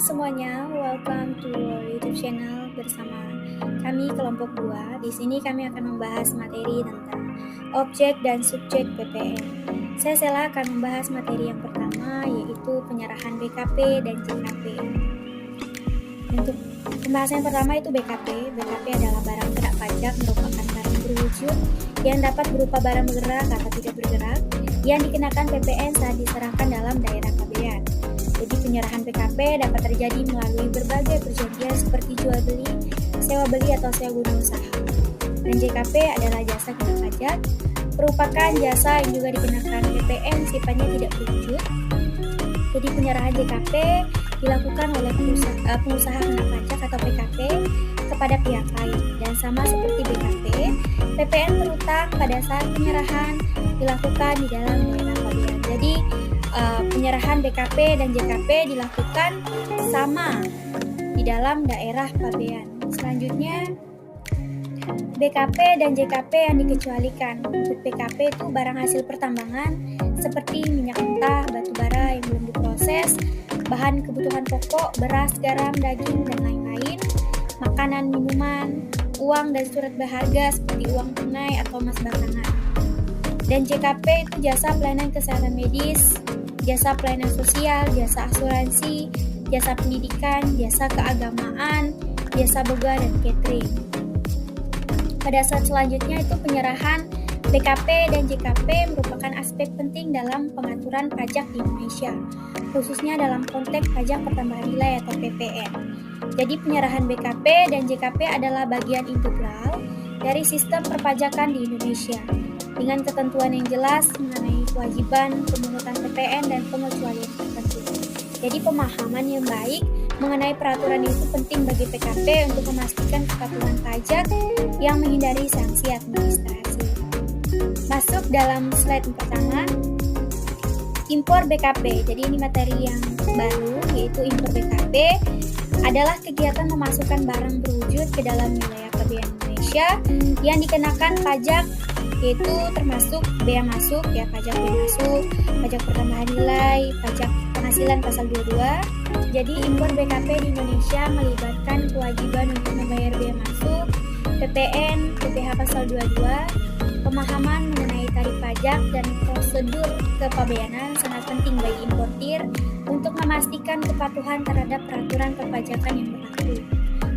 semuanya, welcome to our YouTube channel bersama kami kelompok 2. Di sini kami akan membahas materi tentang objek dan subjek PPN. Saya Sela akan membahas materi yang pertama, yaitu penyerahan BKP dan JKP. Untuk pembahasan yang pertama itu BKP. BKP adalah barang kena pajak, merupakan barang berwujud yang dapat berupa barang bergerak atau tidak bergerak yang dikenakan PPN saat diserahkan dalam daerah pabean. Jadi penyerahan BKP dapat terjadi melalui berbagai perjanjian seperti jual beli, sewa beli atau sewa guna usaha. Dan JKP adalah jasa kena pajak, merupakan jasa yang juga dikenakan PPN sifatnya tidak berwujud. Jadi penyerahan JKP dilakukan oleh pengusaha kena pajak atau PKP kepada pihak lain. Dan sama seperti BKP, PPN berutang pada saat penyerahan dilakukan di dalam daerah pabean. Jadi penyerahan BKP dan JKP dilakukan sama di dalam daerah pabean. Selanjutnya BKP dan JKP yang dikecualikan. Untuk BKP itu barang hasil pertambangan seperti minyak mentah, batu bara yang belum diproses, bahan kebutuhan pokok, beras, garam, daging, dan lain-lain, makanan, minuman, uang dan surat berharga seperti uang tunai atau emas batangan. Dan JKP itu jasa pelayanan kesehatan medis, jasa pelayanan sosial, jasa asuransi, jasa pendidikan, jasa keagamaan, jasa boga, dan catering. Pada saat selanjutnya itu penyerahan BKP dan JKP merupakan aspek penting dalam pengaturan pajak di Indonesia, khususnya dalam konteks pajak pertambahan nilai atau PPN. Jadi penyerahan BKP dan JKP adalah bagian integral dari sistem perpajakan di Indonesia, dengan ketentuan yang jelas mengenai kewajiban pemungutan PPN dan pengecualian tertentu. Jadi pemahaman yang baik mengenai peraturan itu penting bagi PKP untuk memastikan kepatuhan pajak yang menghindari sanksi administrasi. Masuk dalam slide pertama, impor BKP. Jadi ini materi yang baru, yaitu impor BKP adalah kegiatan memasukkan barang berwujud ke dalam wilayah pabean Indonesia yang dikenakan pajak, yaitu termasuk bea masuk, ya pajak bea masuk, pajak pertambahan nilai, pajak penghasilan pasal 22. Jadi impor BKP di Indonesia melibatkan kewajiban untuk membayar bea masuk, PPN, PPh pasal 22. Pemahaman mengenai tarif pajak dan prosedur kepabeanan sangat penting bagi importir untuk memastikan kepatuhan terhadap peraturan perpajakan yang berlaku.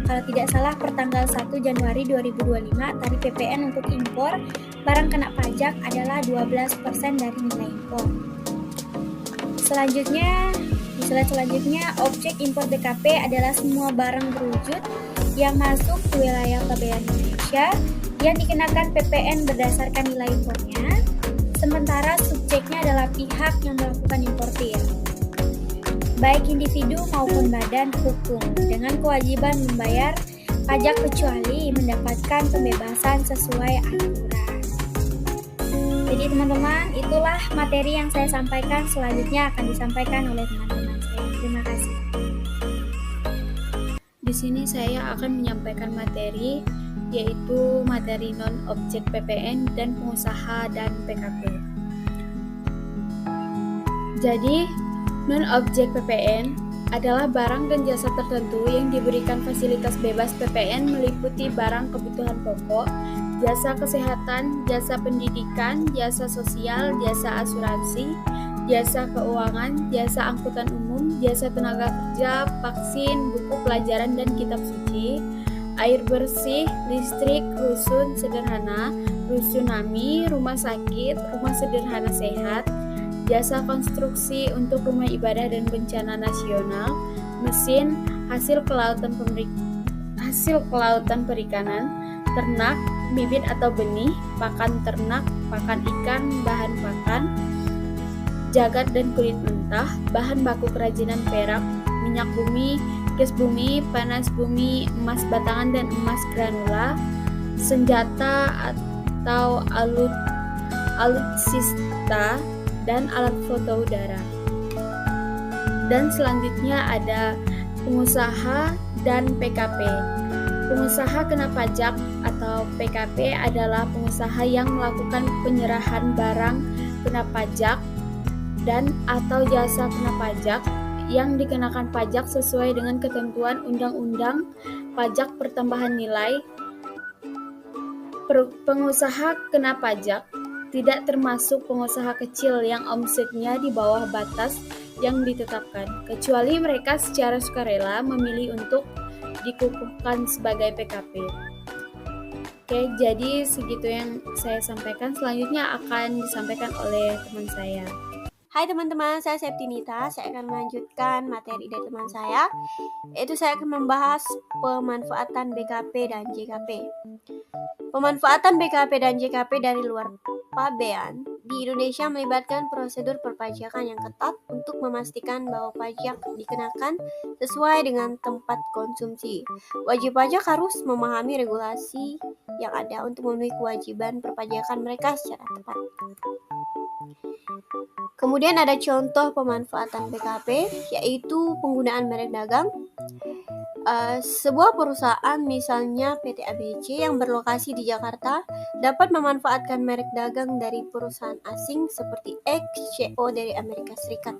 Kalau tidak salah, per tanggal 1 Januari 2025, tarif PPN untuk impor barang kena pajak adalah 12% dari nilai impor. Selanjutnya, objek impor BKP adalah semua barang berwujud yang masuk ke wilayah pabean Indonesia yang dikenakan PPN berdasarkan nilai impornya, sementara subjeknya adalah pihak yang melakukan importir, baik individu maupun badan hukum, dengan kewajiban membayar pajak kecuali mendapatkan pembebasan sesuai aturan. Jadi teman-teman, itulah materi yang saya sampaikan. Selanjutnya akan disampaikan oleh teman-teman saya. Terima kasih. Di sini saya akan menyampaikan materi, yaitu materi non-objek PPN dan pengusaha dan PKP. Jadi, non-objek PPN adalah barang dan jasa tertentu yang diberikan fasilitas bebas PPN meliputi barang kebutuhan pokok, jasa kesehatan, jasa pendidikan, jasa sosial, jasa asuransi, jasa keuangan, jasa angkutan umum, jasa tenaga kerja, vaksin, buku pelajaran dan kitab suci, air bersih, listrik, rusun sederhana, rusunami, rumah sakit, rumah sederhana sehat, jasa konstruksi untuk rumah ibadah dan bencana nasional, mesin, hasil kelautan perikanan, ternak, bibit atau benih, pakan ternak, pakan ikan, bahan pakan, jagat dan kulit mentah, bahan baku kerajinan perak, minyak bumi, gas bumi, panas bumi, emas batangan dan emas granula, senjata atau alutsista, dan alat foto udara. Dan selanjutnya ada pengusaha dan PKP. Pengusaha kena pajak atau PKP adalah pengusaha yang melakukan penyerahan barang kena pajak dan atau jasa kena pajak yang dikenakan pajak sesuai dengan ketentuan Undang-Undang Pajak Pertambahan Nilai. Pengusaha kena pajak tidak termasuk pengusaha kecil yang omsetnya di bawah batas yang ditetapkan, kecuali mereka secara sukarela memilih untuk dikukuhkan sebagai PKP. Oke, jadi segitu yang saya sampaikan. Selanjutnya akan disampaikan oleh teman saya. Hai teman-teman, saya Septinita. Saya akan melanjutkan materi dari teman saya, yaitu saya akan membahas pemanfaatan BKP dan JKP. Pemanfaatan BKP dan JKP dari luar pabean di Indonesia melibatkan prosedur perpajakan yang ketat untuk memastikan bahwa pajak dikenakan sesuai dengan tempat konsumsi. Wajib pajak harus memahami regulasi yang ada untuk memenuhi kewajiban perpajakan mereka secara tepat. Kemudian ada contoh pemanfaatan BKP, yaitu penggunaan merek dagang. Sebuah perusahaan, misalnya PT ABC yang berlokasi di Jakarta, dapat memanfaatkan merek dagang dari perusahaan asing seperti XCO dari Amerika Serikat.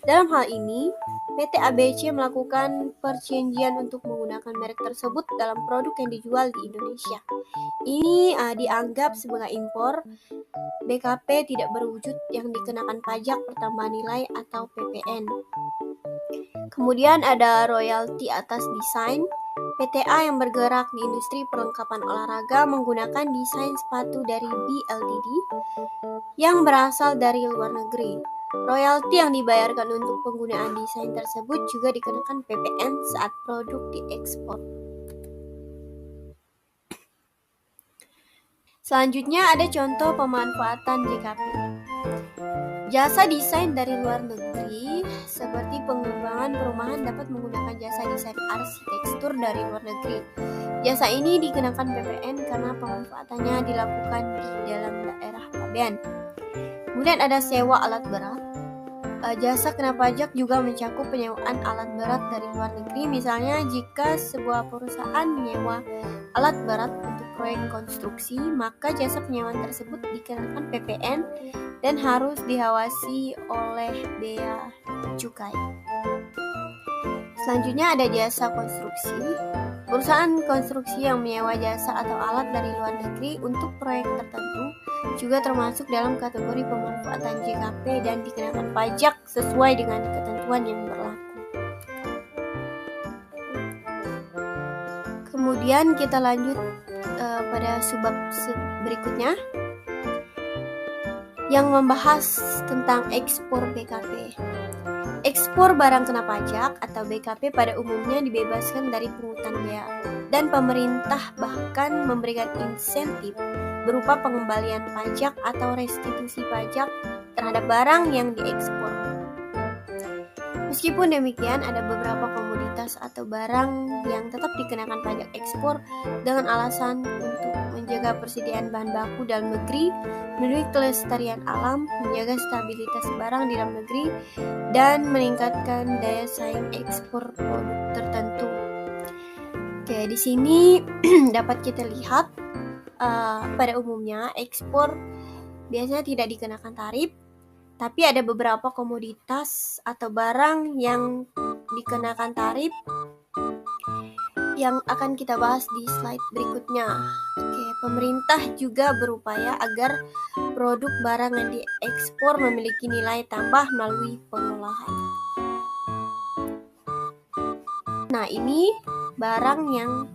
Dalam hal ini, PT ABC melakukan perjanjian untuk menggunakan merek tersebut dalam produk yang dijual di Indonesia. Ini dianggap sebagai impor. BKP tidak berwujud yang dikenakan pajak pertambahan nilai atau PPN. Kemudian ada royalti atas desain. PTA yang bergerak di industri perlengkapan olahraga menggunakan desain sepatu dari BLDD yang berasal dari luar negeri. Royalti yang dibayarkan untuk penggunaan desain tersebut juga dikenakan PPN saat produk diekspor. Selanjutnya ada contoh pemanfaatan JKP. Jasa desain dari luar negeri seperti pengembangan perumahan dapat menggunakan jasa desain arsitektur dari luar negeri. Jasa ini dikenakan PPN karena pemanfaatannya dilakukan di dalam daerah pabean. Kemudian ada sewa alat berat. Jasa kena pajak juga mencakup penyewaan alat berat dari luar negeri. Misalnya jika sebuah perusahaan menyewa alat berat untuk proyek konstruksi, maka jasa penyewaan tersebut dikenakan PPN dan harus diawasi oleh bea cukai. Selanjutnya ada jasa konstruksi. Perusahaan konstruksi yang menyewa jasa atau alat dari luar negeri untuk proyek tertentu juga termasuk dalam kategori pemanfaatan JKP dan dikenakan pajak sesuai dengan ketentuan yang berlaku. Kemudian kita lanjut pada subbab berikutnya yang membahas tentang ekspor BKP. Ekspor barang kena pajak atau BKP pada umumnya dibebaskan dari pungutan bea, dan pemerintah bahkan memberikan insentif berupa pengembalian pajak atau restitusi pajak terhadap barang yang diekspor. Meskipun demikian, ada beberapa komoditas atau barang yang tetap dikenakan pajak ekspor dengan alasan untuk menjaga persediaan bahan baku dalam negeri, melindungi kelestarian alam, menjaga stabilitas barang di dalam negeri, dan meningkatkan daya saing ekspor produk tertentu. Oke, di sini dapat kita lihat pada umumnya ekspor biasanya tidak dikenakan tarif, tapi ada beberapa komoditas atau barang yang dikenakan tarif yang akan kita bahas di slide berikutnya. Oke, pemerintah juga berupaya agar produk barang yang diekspor memiliki nilai tambah melalui pengolahan. Nah, ini barang yang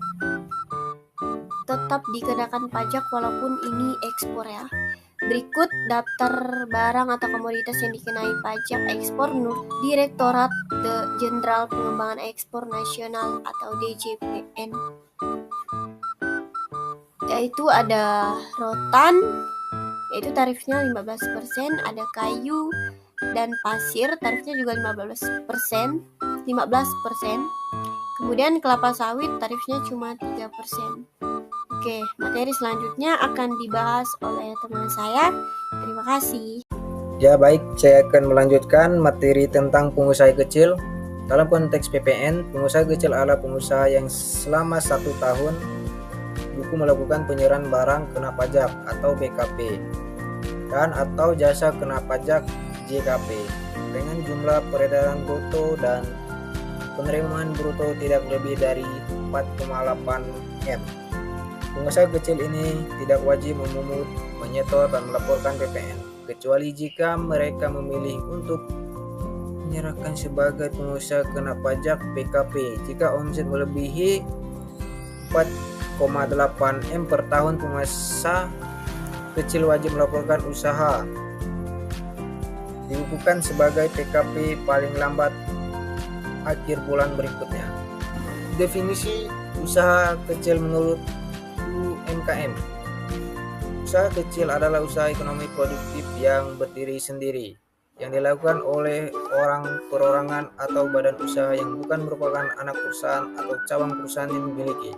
tetap dikenakan pajak walaupun ini ekspor ya. Berikut daftar barang atau komoditas yang dikenai pajak ekspor menurut Direktorat Jenderal Pengembangan Ekspor Nasional atau DJPN. Yaitu ada rotan, yaitu tarifnya 15%, ada kayu dan pasir, tarifnya juga 15%. Kemudian kelapa sawit tarifnya cuma 3%. Oke, materi selanjutnya akan dibahas oleh teman saya. Terima kasih. Ya baik, saya akan melanjutkan materi tentang pengusaha kecil. Dalam konteks PPN, pengusaha kecil adalah pengusaha yang selama 1 tahun buku melakukan penyerahan barang kena pajak atau BKP dan atau jasa kena pajak JKP. dengan jumlah peredaran bruto dan penerimaan bruto tidak lebih dari 4,8 M. Pengusaha kecil ini tidak wajib memungut, menyetor, dan melaporkan PPN, kecuali jika mereka memilih untuk menyerahkan sebagai pengusaha kena pajak PKP. Jika omset melebihi 4,8 M per tahun, pengusaha kecil wajib melaporkan usaha dibukukan sebagai PKP paling lambat akhir bulan berikutnya. Definisi usaha kecil menurut UMKM. Usaha kecil adalah usaha ekonomi produktif yang berdiri sendiri, yang dilakukan oleh orang perorangan atau badan usaha yang bukan merupakan anak perusahaan atau cabang perusahaan yang dimiliki,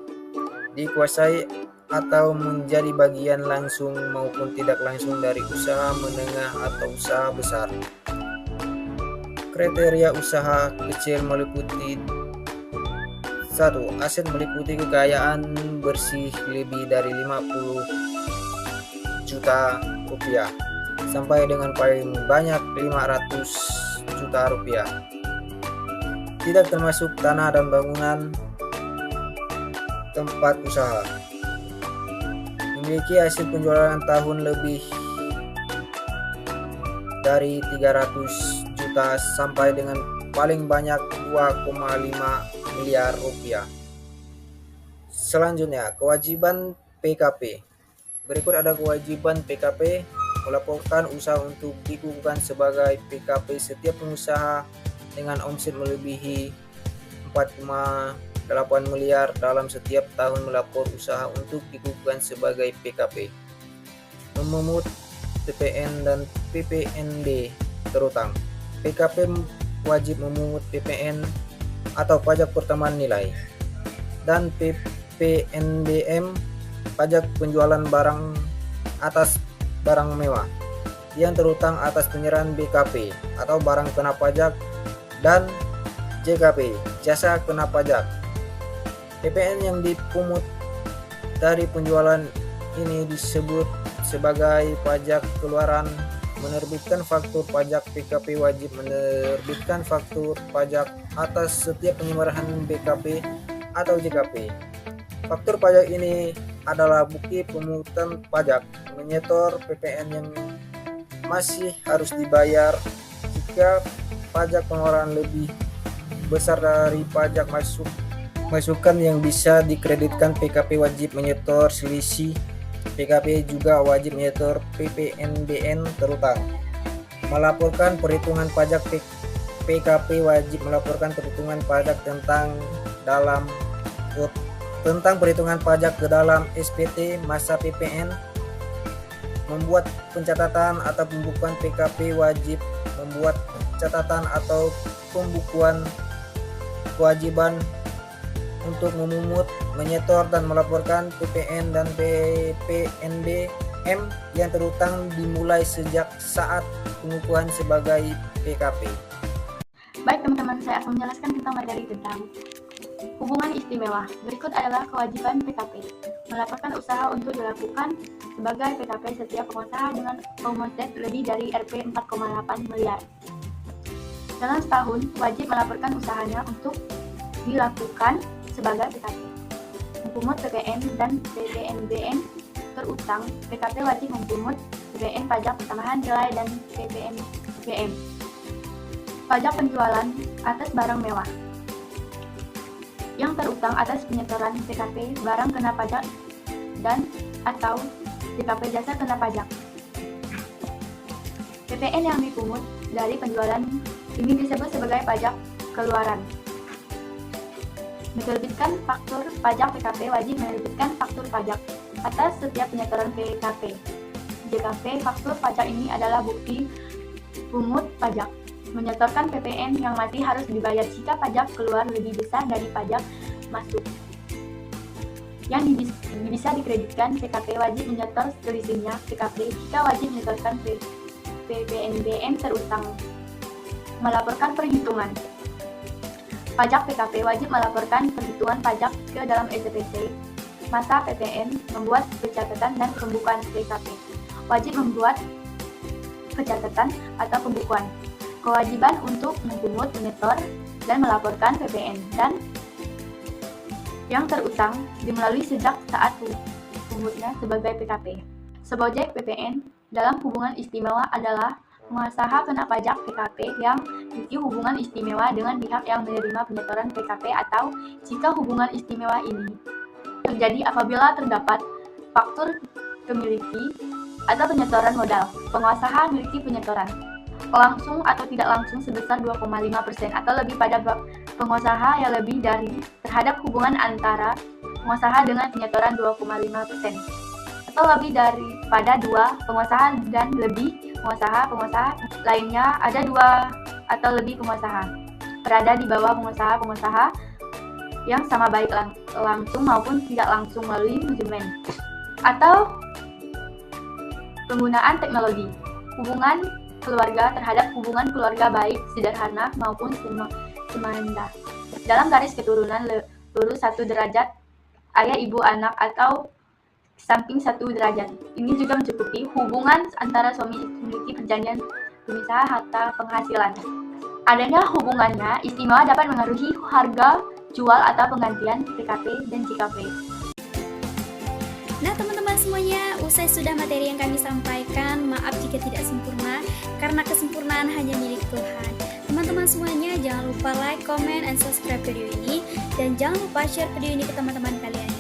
dikuasai atau menjadi bagian langsung maupun tidak langsung dari usaha menengah atau usaha besar. Kriteria usaha kecil meliputi 1. Aset meliputi kekayaan bersih lebih dari 50 juta rupiah sampai dengan paling banyak 500 juta rupiah. Tidak termasuk tanah dan bangunan tempat usaha. Memiliki hasil penjualan tahun lebih dari 300 juta sampai dengan paling banyak 2,5 miliar rupiah. Selanjutnya, kewajiban PKP. Berikut ada kewajiban PKP: melaporkan usaha untuk dikukuhkan sebagai PKP. Setiap pengusaha dengan omset melebihi 4,8 miliar dalam setiap tahun melapor usaha untuk dikukuhkan sebagai PKP. Memungut PPN dan PPNB terutang. PKP wajib memungut PPN atau pajak pertambahan nilai dan PPNBM, pajak penjualan barang atas barang mewah yang terutang atas penyerahan BKP atau barang kena pajak, dan JKP, jasa kena pajak. PPN yang dipungut dari penjualan ini disebut sebagai pajak keluaran. Menerbitkan faktur pajak. PKP wajib menerbitkan faktur pajak atas setiap penyerahan BKP atau JKP. Faktur pajak ini adalah bukti pemungutan pajak. Menyetor PPN yang masih harus dibayar jika pajak pengeluaran lebih besar dari pajak masukan yang bisa dikreditkan. PKP wajib menyetor selisih. PKP juga wajib menyetor PPNBM terutang. Melaporkan perhitungan pajak. PKP wajib melaporkan perhitungan pajak tentang perhitungan pajak ke dalam SPT masa PPN. Membuat pencatatan atau pembukuan. PKP wajib membuat catatan atau pembukuan kewajiban untuk memungut, menyetor, dan melaporkan PPN dan PPNBM yang terutang dimulai sejak saat pengukuhan sebagai PKP. Baik teman-teman, saya akan menjelaskan tentang materi tentang hubungan istimewa. Berikut adalah kewajiban PKP. Melaporkan usaha untuk dilakukan sebagai PKP setiap pengusaha dengan omset lebih dari Rp 4,8 miliar. Dalam setahun, wajib melaporkan usahanya untuk dilakukan sebagai PKP. Memungut PPN dan PPNBM terutang. PKP wajib memungut PPN pajak pertambahan nilai dan PPNBM pajak penjualan atas barang mewah yang terutang atas penyetoran PKP barang kena pajak dan atau PKP jasa kena pajak. PPN yang dipungut dari penjualan ini disebut sebagai pajak keluaran. Menerbitkan faktur pajak. PKP wajib menerbitkan faktur pajak atas setiap penyetoran PKP. JKP, faktur pajak ini adalah bukti pungut pajak. Menyetorkan PPN yang masih harus dibayar jika pajak keluar lebih besar dari pajak masuk yang bisa dikreditkan. PKP wajib menyetor selisihnya. PKP jika wajib menyetorkan PPNBM terutang. Melaporkan perhitungan pajak. PKP wajib melaporkan perhitungan pajak ke dalam SPT masa PPN, membuat pencatatan dan pembukuan. PKP wajib membuat pencatatan atau pembukuan. kewajiban untuk memungut, menyetor, dan melaporkan PPN dan yang terutang dimelalui sejak saat pungutnya sebagai PKP. Subjek PPN dalam hubungan istimewa adalah pengusaha kena pajak PKP yang memiliki hubungan istimewa dengan pihak yang menerima penyetoran PKP atau jika hubungan istimewa ini terjadi apabila terdapat faktor kemiliki atau penyetoran modal. Pengusaha memiliki penyetoran langsung atau tidak langsung sebesar 2,5% atau lebih pada pengusaha yang lebih dari terhadap hubungan antara pengusaha dengan penyetoran 2,5% atau lebih daripada 2 pengusaha dan lebih pengusaha lainnya ada 2 atau lebih pengusaha berada di bawah pengusaha yang sama baik langsung maupun tidak langsung melalui manajemen atau penggunaan teknologi. Hubungan keluarga terhadap hubungan keluarga baik sederhana maupun semanda. Dalam garis keturunan lurus 1 derajat ayah ibu anak atau samping 1 derajat. Ini juga mencukupi hubungan antara suami istri memiliki perjanjian pemisah harta penghasilan. Adanya hubungannya istimewa dapat mengaruhi harga jual atau penggantian PKP dan JKP. Nah teman-teman semuanya, usai sudah materi yang kami sampaikan. Maaf jika tidak sempurna, karena kesempurnaan hanya milik Tuhan. Teman-teman semuanya, jangan lupa like, comment, and subscribe video ini. Dan jangan lupa share video ini ke teman-teman kalian.